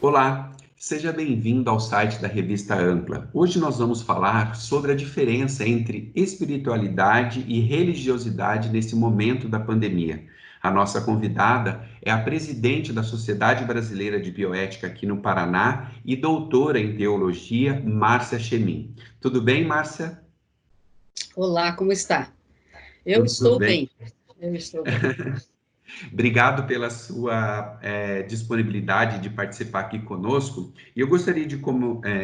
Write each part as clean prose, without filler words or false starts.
Olá, seja bem-vindo ao site da Revista Ampla. Hoje nós vamos falar sobre a diferença entre espiritualidade e religiosidade nesse momento da pandemia. A nossa convidada é a presidente da Sociedade Brasileira de Bioética aqui no Paraná e doutora em teologia, Márcia Chemin. Tudo bem, Márcia? Olá, como está? Eu Tudo estou bem. bem. Eu estou bem. Obrigado pela sua disponibilidade de participar aqui conosco. E eu gostaria de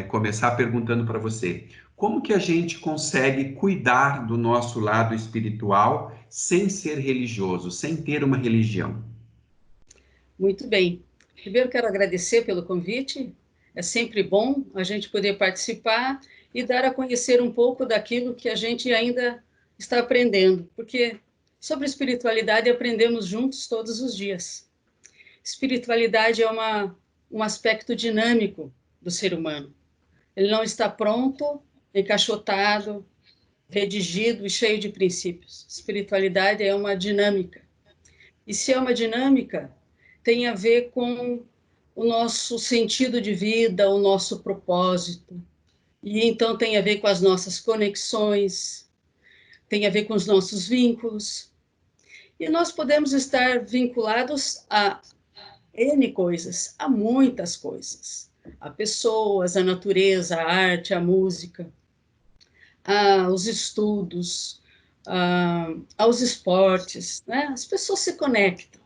começar perguntando para você, como que a gente consegue cuidar do nosso lado espiritual sem ser religioso, sem ter uma religião? Muito bem. Primeiro, quero agradecer pelo convite. É sempre bom a gente poder participar e dar a conhecer um pouco daquilo que a gente ainda está aprendendo, porque sobre espiritualidade aprendemos juntos todos os dias. Espiritualidade é um aspecto dinâmico do ser humano. Ele não está pronto, encaixotado, redigido e cheio de princípios. Espiritualidade é uma dinâmica. E se é uma dinâmica, tem a ver com o nosso sentido de vida, o nosso propósito. E então tem a ver com as nossas conexões, tem a ver com os nossos vínculos. E nós podemos estar vinculados a N coisas, a muitas coisas. A pessoas, a natureza, a arte, a música, aos estudos, aos esportes, né? As pessoas se conectam.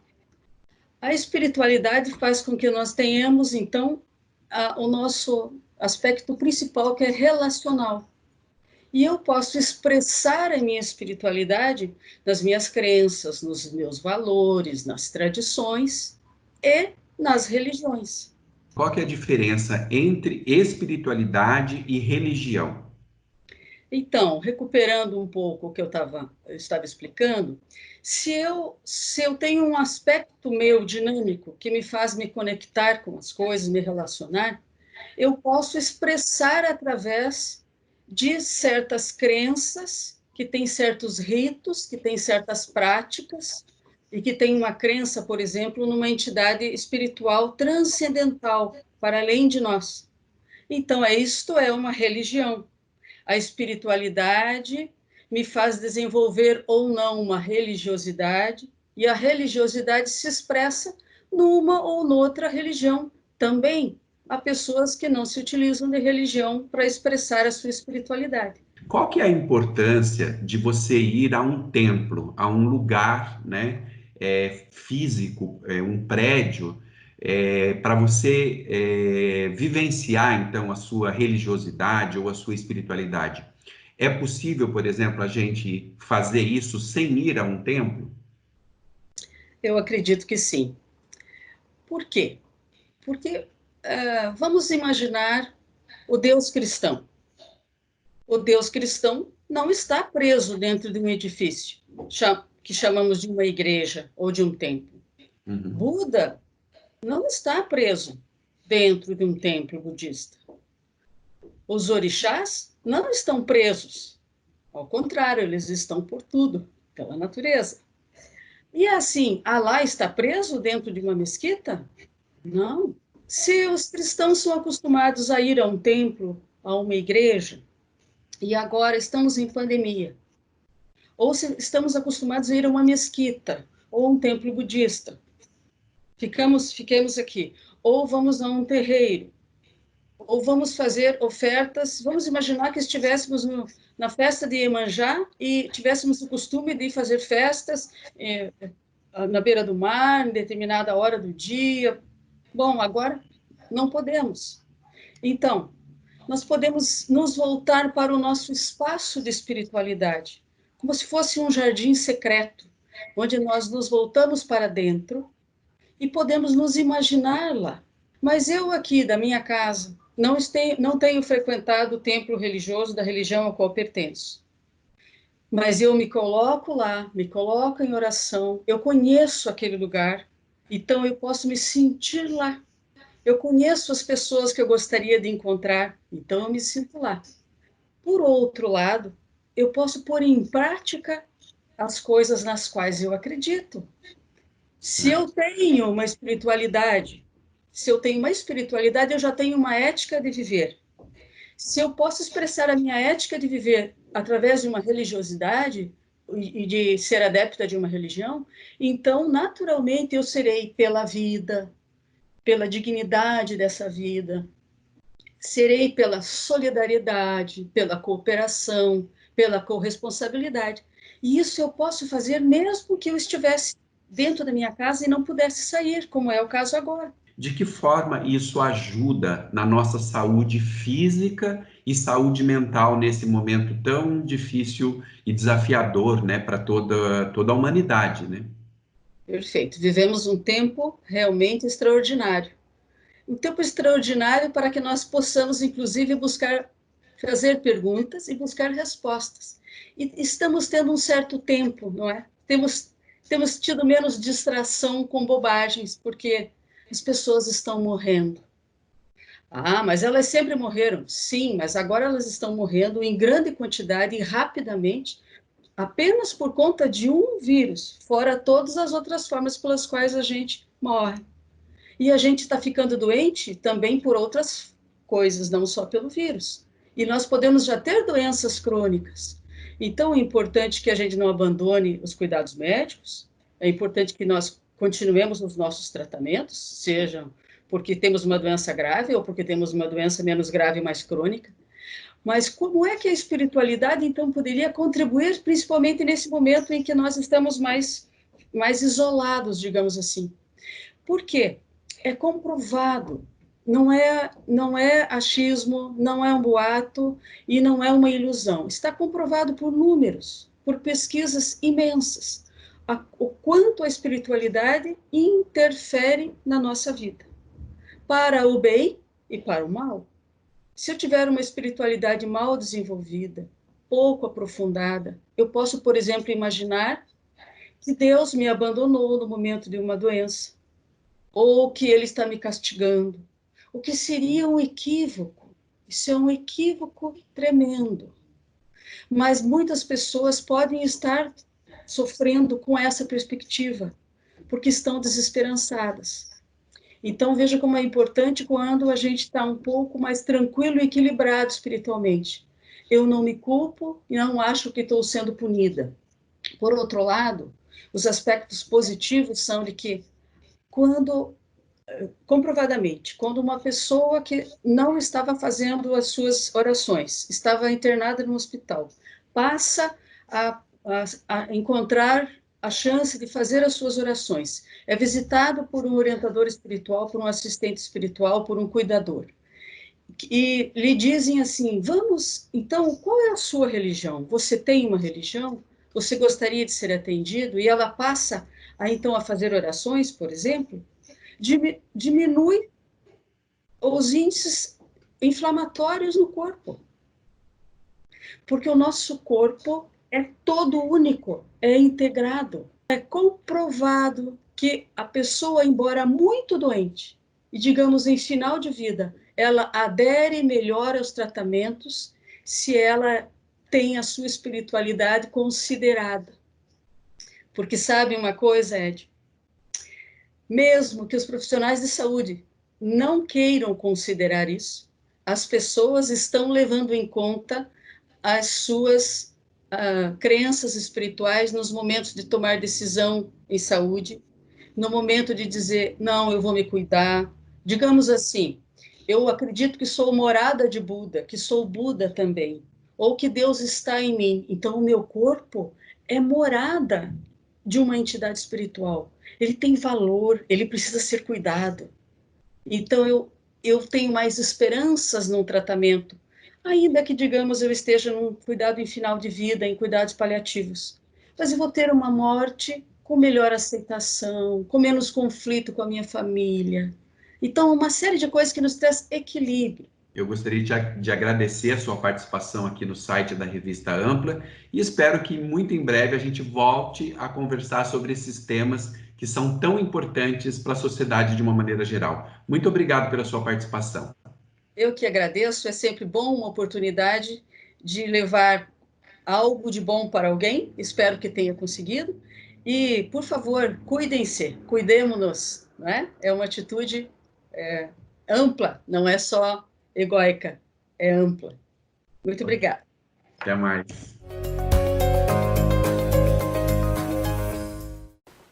A espiritualidade faz com que nós tenhamos, então, o nosso aspecto principal, que é relacional. E eu posso expressar a minha espiritualidade nas minhas crenças, nos meus valores, nas tradições e nas religiões. Qual que é a diferença entre espiritualidade e religião? Então, recuperando um pouco o que eu estava explicando, se eu tenho um aspecto meu dinâmico que me faz me conectar com as coisas, me relacionar, eu posso expressar através de certas crenças, que têm certos ritos, que têm certas práticas, e que tem uma crença, por exemplo, numa entidade espiritual transcendental, para além de nós. Então, isto é uma religião. A espiritualidade me faz desenvolver ou não uma religiosidade, e a religiosidade se expressa numa ou noutra religião também. Há pessoas que não se utilizam de religião para expressar a sua espiritualidade. Qual que é a importância de você ir a um templo, a um lugar, né, físico, um prédio, para você vivenciar, então, a sua religiosidade ou a sua espiritualidade? É possível, por exemplo, a gente fazer isso sem ir a um templo? Eu acredito que sim. Por quê? Porque vamos imaginar o Deus cristão. O Deus cristão não está preso dentro de um edifício, que chamamos de uma igreja ou de um templo. Uhum. Buda não está preso dentro de um templo budista. Os orixás não estão presos. Ao contrário, eles estão por tudo, pela natureza. E assim, Alá está preso dentro de uma mesquita? Não. Se os cristãos são acostumados a ir a um templo, a uma igreja, e agora estamos em pandemia, ou se estamos acostumados a ir a uma mesquita ou um templo budista, fiquemos aqui, ou vamos a um terreiro, ou vamos fazer ofertas, vamos imaginar que estivéssemos na festa de Iemanjá e tivéssemos o costume de fazer festas na beira do mar, em determinada hora do dia. Bom, agora não podemos. Então, nós podemos nos voltar para o nosso espaço de espiritualidade, como se fosse um jardim secreto, onde nós nos voltamos para dentro e podemos nos imaginar lá. Mas eu aqui, da minha casa, não tenho frequentado o templo religioso da religião a qual pertenço. Mas eu me coloco lá, me coloco em oração, eu conheço aquele lugar, então eu posso me sentir lá. Eu conheço as pessoas que eu gostaria de encontrar, então eu me sinto lá. Por outro lado, eu posso pôr em prática as coisas nas quais eu acredito. Se eu tenho uma espiritualidade Se eu tenho uma espiritualidade, eu já tenho uma ética de viver. Se eu posso expressar a minha ética de viver através de uma religiosidade e de ser adepta de uma religião, então, naturalmente, eu serei pela vida, pela dignidade dessa vida, serei pela solidariedade, pela cooperação, pela corresponsabilidade. E isso eu posso fazer mesmo que eu estivesse dentro da minha casa e não pudesse sair, como é o caso agora. De que forma isso ajuda na nossa saúde física e saúde mental nesse momento tão difícil e desafiador, né, para toda a humanidade, né? Perfeito. Vivemos um tempo realmente extraordinário. Um tempo extraordinário para que nós possamos, inclusive, buscar fazer perguntas e buscar respostas. E estamos tendo um certo tempo, não é? Temos tido menos distração com bobagens, porque as pessoas estão morrendo. Ah, mas elas sempre morreram. Sim, mas agora elas estão morrendo em grande quantidade e rapidamente, apenas por conta de um vírus, fora todas as outras formas pelas quais a gente morre. E a gente está ficando doente também por outras coisas, não só pelo vírus. E nós podemos já ter doenças crônicas. Então, é importante que a gente não abandone os cuidados médicos, é importante que nós continuemos os nossos tratamentos, sejam porque temos uma doença grave ou porque temos uma doença menos grave, mais crônica. Mas como é que a espiritualidade, então, poderia contribuir, principalmente nesse momento em que nós estamos mais isolados, digamos assim? Por quê? É comprovado, não é achismo, não é um boato e não é uma ilusão. Está comprovado por números, por pesquisas imensas, o quanto a espiritualidade interfere na nossa vida, para o bem e para o mal. Se eu tiver uma espiritualidade mal desenvolvida, pouco aprofundada, eu posso, por exemplo, imaginar que Deus me abandonou no momento de uma doença, ou que ele está me castigando, o que seria um equívoco. Isso é um equívoco tremendo. Mas muitas pessoas podem estar sofrendo com essa perspectiva, porque estão desesperançadas. Então, veja como é importante quando a gente está um pouco mais tranquilo e equilibrado espiritualmente. Eu não me culpo e não acho que estou sendo punida. Por outro lado, os aspectos positivos são de que, quando comprovadamente, quando uma pessoa que não estava fazendo as suas orações, estava internada no hospital, passa a encontrar a chance de fazer as suas orações, é visitado por um orientador espiritual, por um assistente espiritual, por um cuidador, e lhe dizem assim: vamos, então, qual é a sua religião? Você tem uma religião? Você gostaria de ser atendido? E ela passa então a fazer orações, por exemplo, diminui os índices inflamatórios no corpo, porque o nosso corpo é todo único, é integrado. É comprovado que a pessoa, embora muito doente, e digamos em final de vida, ela adere melhor aos tratamentos se ela tem a sua espiritualidade considerada. Porque sabe uma coisa, Ed? Mesmo que os profissionais de saúde não queiram considerar isso, as pessoas estão levando em conta as suas crenças espirituais nos momentos de tomar decisão em saúde, no momento de dizer, não, eu vou me cuidar. Digamos assim, eu acredito que sou morada de Buda, que sou Buda também, ou que Deus está em mim. Então, o meu corpo é morada de uma entidade espiritual. Ele tem valor, ele precisa ser cuidado. Então, eu tenho mais esperanças no tratamento, ainda que, digamos, eu esteja num cuidado em final de vida, em cuidados paliativos. Mas eu vou ter uma morte com melhor aceitação, com menos conflito com a minha família. Então, uma série de coisas que nos traz equilíbrio. Eu gostaria de agradecer a sua participação aqui no site da Revista Ampla e espero que muito em breve a gente volte a conversar sobre esses temas que são tão importantes para a sociedade de uma maneira geral. Muito obrigado pela sua participação. Eu que agradeço, é sempre bom uma oportunidade de levar algo de bom para alguém, espero que tenha conseguido. E, por favor, cuidem-se, cuidemos-nos, né? É uma atitude ampla, não é só egóica, é ampla. Muito obrigada. Até mais.